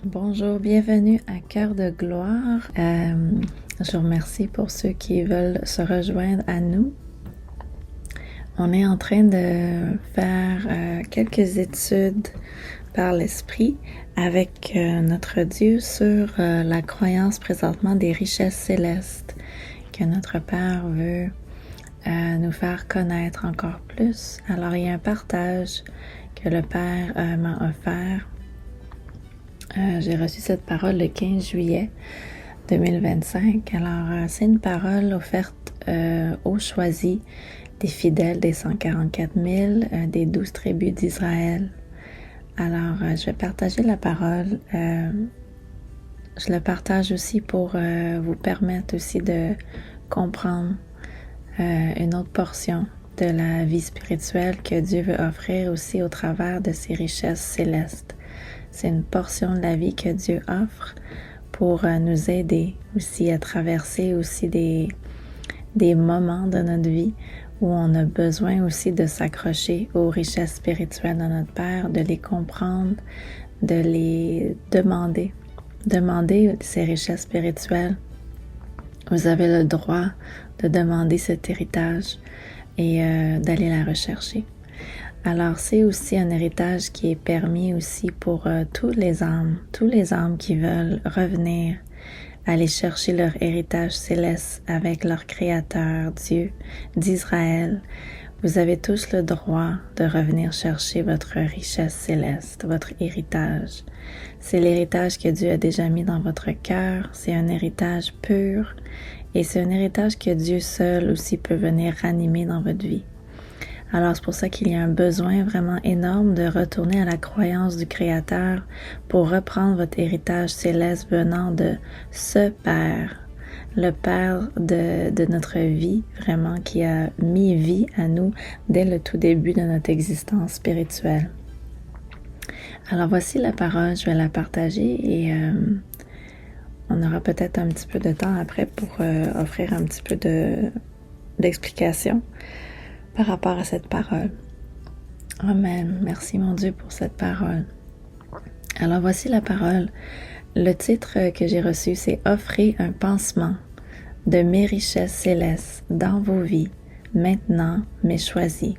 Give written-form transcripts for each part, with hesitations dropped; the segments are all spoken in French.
Bonjour, bienvenue à Cœur de gloire. Je vous remercie pour ceux qui veulent se rejoindre à nous. On est en train de faire quelques études par l'Esprit avec notre Dieu sur la croyance présentement des richesses célestes que notre Père veut nous faire connaître encore plus. Alors, il y a un partage que le Père m'a offert. J'ai reçu cette parole le 15 juillet 2025. Alors, c'est une parole offerte aux choisis des fidèles des 144 000 des 12 tribus d'Israël. Alors, je vais partager la parole. Je le partage aussi pour vous permettre aussi de comprendre une autre portion de la vie spirituelle que Dieu veut offrir aussi au travers de ses richesses célestes. C'est une portion de la vie que Dieu offre pour nous aider aussi à traverser aussi des moments de notre vie où on a besoin aussi de s'accrocher aux richesses spirituelles de notre Père, de les comprendre, de les demander. Demander ces richesses spirituelles. Vous avez le droit de demander cet héritage et d'aller la rechercher. Alors, c'est aussi un héritage qui est permis aussi pour tous les âmes qui veulent revenir, aller chercher leur héritage céleste avec leur Créateur, Dieu d'Israël. Vous avez tous le droit de revenir chercher votre richesse céleste, votre héritage. C'est l'héritage que Dieu a déjà mis dans votre cœur, c'est un héritage pur et c'est un héritage que Dieu seul aussi peut venir ranimer dans votre vie. Alors, c'est pour ça qu'il y a un besoin vraiment énorme de retourner à la croyance du Créateur pour reprendre votre héritage céleste venant de ce Père, le Père de notre vie, vraiment, qui a mis vie à nous dès le tout début de notre existence spirituelle. Alors, voici la parole, je vais la partager et on aura peut-être un petit peu de temps après pour offrir un petit peu d'explication par rapport à cette parole. Amen. Merci mon Dieu pour cette parole. Alors voici la parole. Le titre que j'ai reçu, c'est « Offrez un pansement de mes richesses célestes dans vos vies, maintenant mes choisis.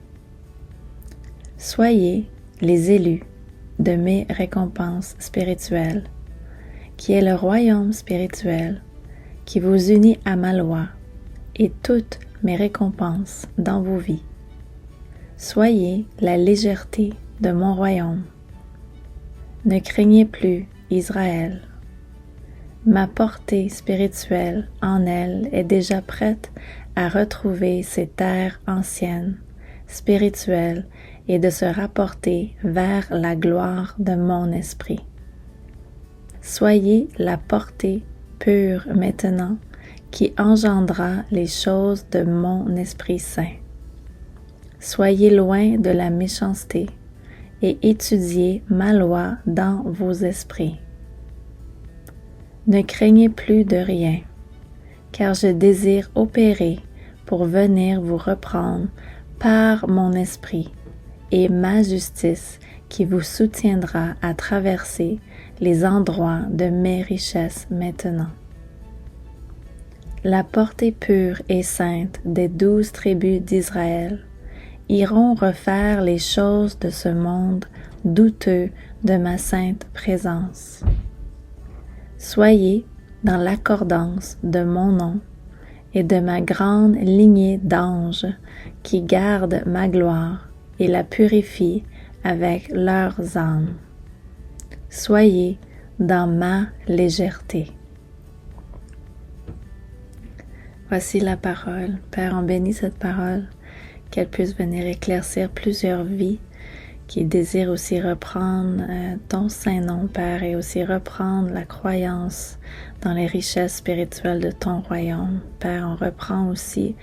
Soyez les élus de mes récompenses spirituelles, qui est le royaume spirituel qui vous unit à ma loi et toutes mes récompenses dans vos vies. Soyez la légèreté de mon royaume. Ne craignez plus, Israël. Ma portée spirituelle en elle est déjà prête à retrouver ses terres anciennes, spirituelles, et de se rapporter vers la gloire de mon esprit. Soyez la portée pure maintenant, qui engendra les choses de mon Esprit Saint. Soyez loin de la méchanceté et étudiez ma loi dans vos esprits. Ne craignez plus de rien, car je désire opérer pour venir vous reprendre par mon esprit et ma justice qui vous soutiendra à traverser les endroits de mes richesses maintenant. La portée pure et sainte des 12 tribus d'Israël iront refaire les choses de ce monde douteux de ma sainte présence. Soyez dans l'accordance de mon nom et de ma grande lignée d'anges qui gardent ma gloire et la purifient avec leurs âmes. Soyez dans ma légèreté. Voici la parole. Père, on bénit cette parole, qu'elle puisse venir éclaircir plusieurs vies qui désirent aussi reprendre ton saint nom, Père, et aussi reprendre la croyance dans les richesses spirituelles de ton royaume. Père, on reprend aussi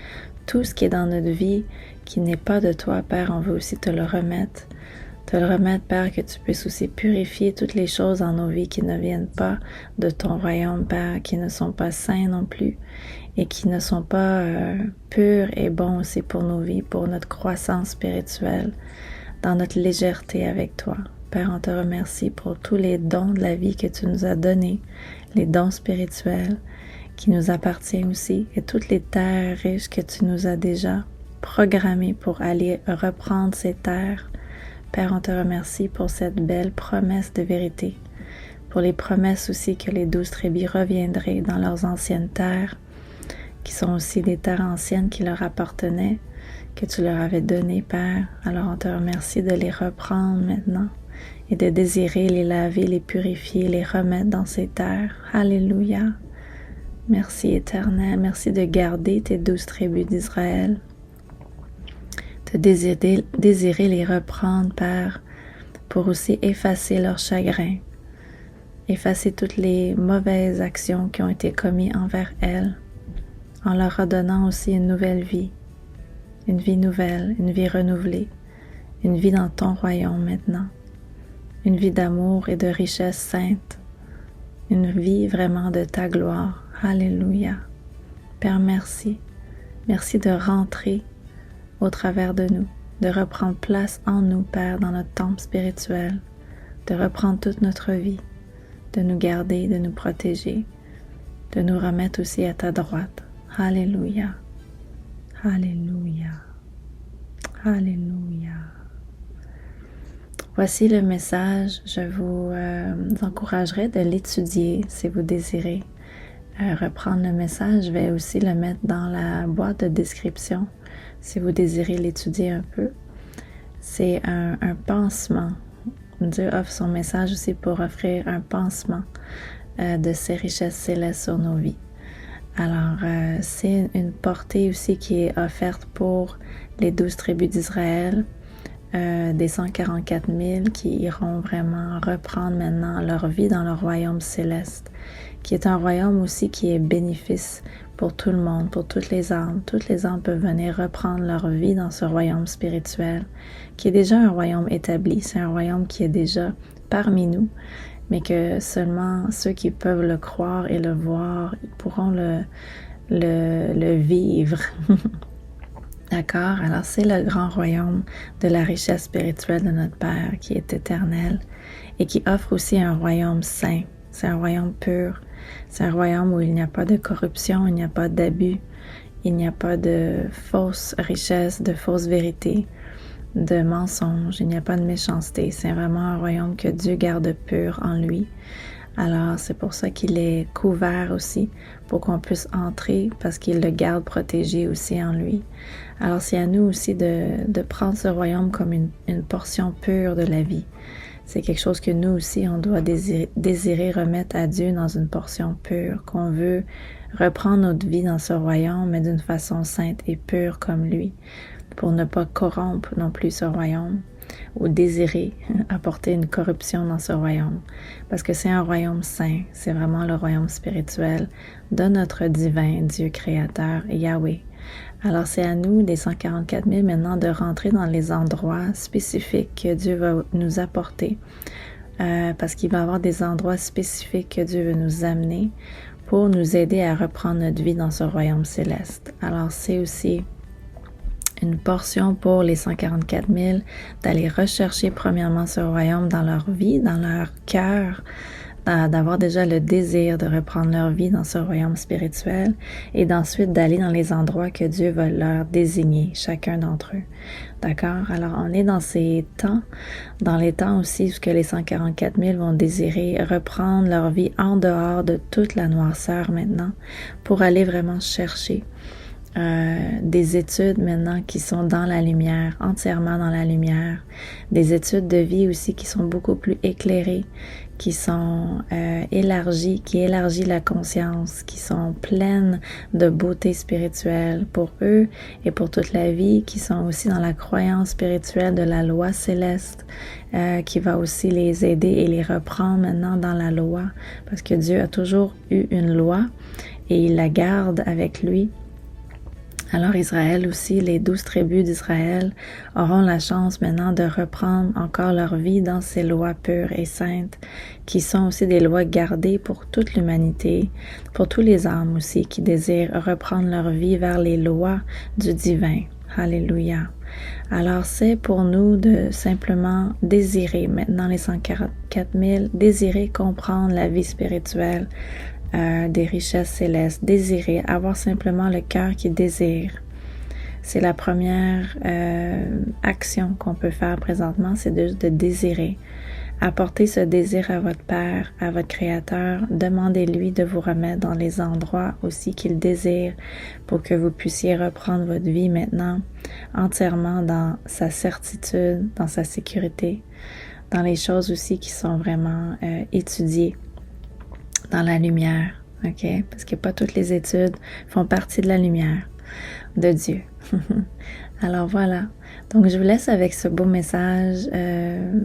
tout ce qui est dans notre vie qui n'est pas de toi, Père, on veut aussi te le remettre. Te le remettre, Père, que tu puisses aussi purifier toutes les choses dans nos vies qui ne viennent pas de ton royaume, Père, qui ne sont pas saints non plus et qui ne sont pas purs et bons aussi pour nos vies, pour notre croissance spirituelle, dans notre légèreté avec toi. Père, on te remercie pour tous les dons de la vie que tu nous as donnés, les dons spirituels qui nous appartiennent aussi, et toutes les terres riches que tu nous as déjà programmées pour aller reprendre ces terres. Père, on te remercie pour cette belle promesse de vérité, pour les promesses aussi que les 12 tribus reviendraient dans leurs anciennes terres, qui sont aussi des terres anciennes qui leur appartenaient, que tu leur avais données, Père. Alors on te remercie de les reprendre maintenant et de désirer les laver, les purifier, les remettre dans ces terres. Alléluia. Merci Éternel, merci de garder tes 12 tribus d'Israël, de désirer les reprendre, Père, pour aussi effacer leur chagrin, effacer toutes les mauvaises actions qui ont été commises envers elles, en leur redonnant aussi une nouvelle vie, une vie nouvelle, une vie renouvelée, une vie dans ton royaume maintenant, une vie d'amour et de richesse sainte, une vie vraiment de ta gloire. Alléluia. Père, merci. Merci de rentrer au travers de nous, de reprendre place en nous, Père, dans notre temple spirituel, de reprendre toute notre vie, de nous garder, de nous protéger, de nous remettre aussi à ta droite. Alléluia. Alléluia. Alléluia. Voici le message. Je vous encouragerai de l'étudier si vous désirez reprendre le message. Je vais aussi le mettre dans la boîte de description si vous désirez l'étudier un peu. C'est un pansement. Dieu offre son message aussi pour offrir un pansement de ses richesses célestes sur nos vies. Alors, c'est une portée aussi qui est offerte pour les 12 tribus d'Israël, des 144 000 qui iront vraiment reprendre maintenant leur vie dans le royaume céleste, qui est un royaume aussi qui est bénéfice pour tout le monde, pour toutes les âmes. Toutes les âmes peuvent venir reprendre leur vie dans ce royaume spirituel, qui est déjà un royaume établi. C'est un royaume qui est déjà parmi nous, mais que seulement ceux qui peuvent le croire et le voir pourront le vivre. D'accord? Alors c'est le grand royaume de la richesse spirituelle de notre Père qui est éternel et qui offre aussi un royaume saint. C'est un royaume pur. C'est un royaume où il n'y a pas de corruption, il n'y a pas d'abus, il n'y a pas de fausses richesses, de fausses vérités, de mensonges, il n'y a pas de méchanceté. C'est vraiment un royaume que Dieu garde pur en lui. Alors c'est pour ça qu'il est couvert aussi, pour qu'on puisse entrer, parce qu'il le garde protégé aussi en lui. Alors c'est à nous aussi de prendre ce royaume comme une portion pure de la vie. C'est quelque chose que nous aussi, on doit désirer remettre à Dieu dans une portion pure, qu'on veut reprendre notre vie dans ce royaume, mais d'une façon sainte et pure comme lui, pour ne pas corrompre non plus ce royaume ou désirer apporter une corruption dans ce royaume. Parce que c'est un royaume saint, c'est vraiment le royaume spirituel de notre divin Dieu créateur, Yahweh. Alors c'est à nous, des 144 000 maintenant, de rentrer dans les endroits spécifiques que Dieu va nous apporter, parce qu'il va y avoir des endroits spécifiques que Dieu veut nous amener pour nous aider à reprendre notre vie dans ce royaume céleste. Alors c'est aussi une portion pour les 144 000 d'aller rechercher premièrement ce royaume dans leur vie, dans leur cœur, d'avoir déjà le désir de reprendre leur vie dans ce royaume spirituel et d'ensuite d'aller dans les endroits que Dieu va leur désigner, chacun d'entre eux. D'accord? Alors, on est dans ces temps, dans les temps aussi où les 144 000 vont désirer reprendre leur vie en dehors de toute la noirceur maintenant pour aller vraiment chercher des études maintenant qui sont dans la lumière, entièrement dans la lumière, des études de vie aussi qui sont beaucoup plus éclairées, qui sont élargies, qui élargissent la conscience, qui sont pleines de beauté spirituelle pour eux et pour toute la vie, qui sont aussi dans la croyance spirituelle de la loi céleste, qui va aussi les aider et les reprendre maintenant dans la loi, parce que Dieu a toujours eu une loi et il la garde avec lui. Alors Israël aussi, les 12 tribus d'Israël auront la chance maintenant de reprendre encore leur vie dans ces lois pures et saintes, qui sont aussi des lois gardées pour toute l'humanité, pour tous les âmes aussi qui désirent reprendre leur vie vers les lois du divin. Alléluia. Alors, c'est pour nous de simplement désirer, maintenant les 144 000, désirer comprendre la vie spirituelle, des richesses célestes, désirer, avoir simplement le cœur qui désire. C'est la première action qu'on peut faire présentement, c'est de désirer. Apportez ce désir à votre Père, à votre Créateur. Demandez-lui de vous remettre dans les endroits aussi qu'il désire pour que vous puissiez reprendre votre vie maintenant entièrement dans sa certitude, dans sa sécurité, dans les choses aussi qui sont vraiment étudiées dans la lumière, ok? Parce que pas toutes les études font partie de la lumière de Dieu. Alors voilà, donc je vous laisse avec ce beau message.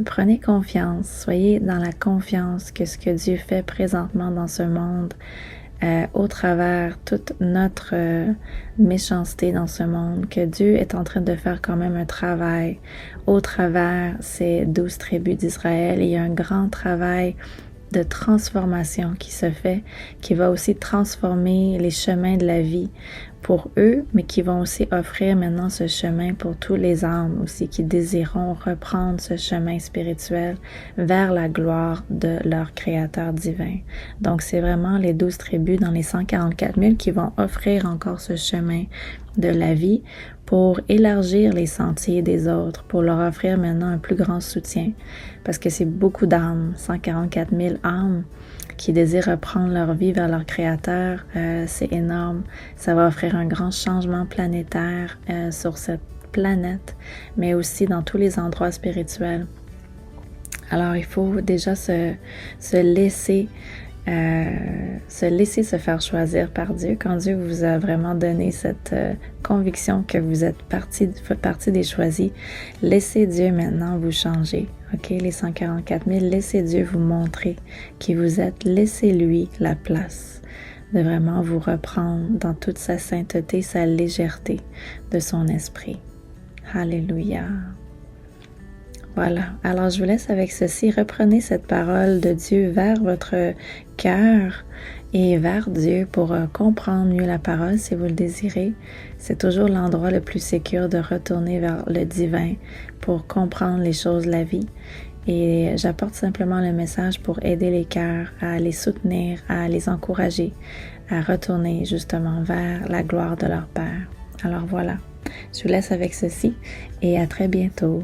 Prenez confiance, soyez dans la confiance que ce que Dieu fait présentement dans ce monde, au travers toute notre méchanceté dans ce monde, que Dieu est en train de faire quand même un travail au travers ces 12 tribus d'Israël. Il y a un grand travail de transformation qui se fait, qui va aussi transformer les chemins de la vie pour eux, mais qui vont aussi offrir maintenant ce chemin pour tous les âmes aussi qui désireront reprendre ce chemin spirituel vers la gloire de leur Créateur divin. Donc, c'est vraiment les 12 tribus dans les 144 000 qui vont offrir encore ce chemin de la vie pour élargir les sentiers des autres, pour leur offrir maintenant un plus grand soutien. Parce que c'est beaucoup d'âmes, 144 000 âmes qui désirent reprendre leur vie vers leur Créateur. C'est énorme. Ça va offrir un grand changement planétaire sur cette planète, mais aussi dans tous les endroits spirituels. Alors, il faut déjà se laisser se faire choisir par Dieu. Quand Dieu vous a vraiment donné cette conviction que vous êtes partie des choisis, laissez Dieu maintenant vous changer. Ok, les 144 000, laissez Dieu vous montrer qui vous êtes. Laissez-lui la place de vraiment vous reprendre dans toute sa sainteté, sa légèreté de son esprit. Alléluia. Voilà, alors je vous laisse avec ceci. Reprenez cette parole de Dieu vers votre cœur et vers Dieu pour comprendre mieux la parole si vous le désirez. C'est toujours l'endroit le plus sécure de retourner vers le divin pour comprendre les choses de la vie. Et j'apporte simplement le message pour aider les cœurs à les soutenir, à les encourager, à retourner justement vers la gloire de leur Père. Alors voilà, je vous laisse avec ceci et à très bientôt.